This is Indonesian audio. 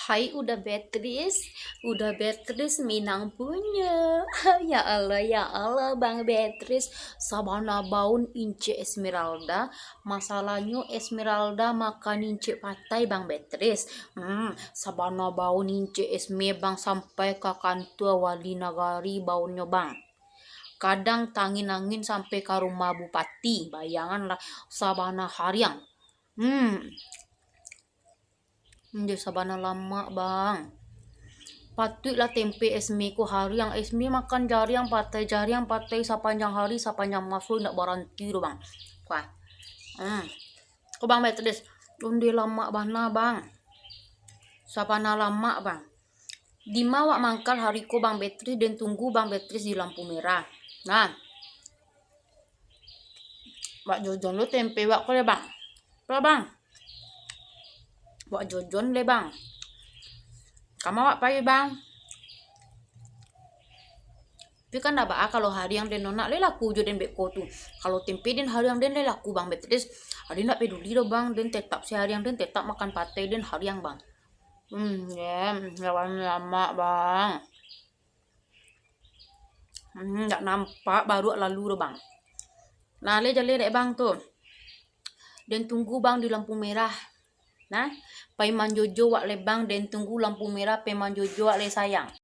Hai udah Beatrice Minang punya. Ya Allah Bang Beatrice, sabana baun ince Esmeralda, masalahnya Esmeralda makan ince patai Bang Beatrice. Sabana baun ince Esme Bang sampai ke kantor wali nagari baunnya Bang. Kadang tangin-angin sampai ke rumah bupati, bayangan lah sabana hariang. Di sabana lama Bang. Patutlah tempe esmi ku hari yang esmi makan jari yang patai sepanjang hari sepanjang masuk nak berhenti tu Bang. Wah. Ko Bang Beatrice, undi lama bana Bang. Sabana lama Bang. Di wak mangkal hari ko Bang Beatrice dan tunggu Bang Beatrice di lampu merah. Nah. Wak jojon lu tempe wak ko le Bang. Apa Bang? Wak jojon le Bang. Kamu wak pai Bang. Tapi kan dah kalau hari yang den nona le laku jo den beko tu. Kalau tempe den hari yang den le laku Bang Beatrice. Hari nak peduli do Bang, den tetap si hari yang den tetap makan patai den hari yang Bang. Lawan lama Bang. Nggak nampak baru lalu do Bang. Nah le jale dek Bang tuh. Den tunggu Bang di lampu merah. Nah, pai manjojo wak le Bang den tunggu lampu merah pai manjojo wak le sayang.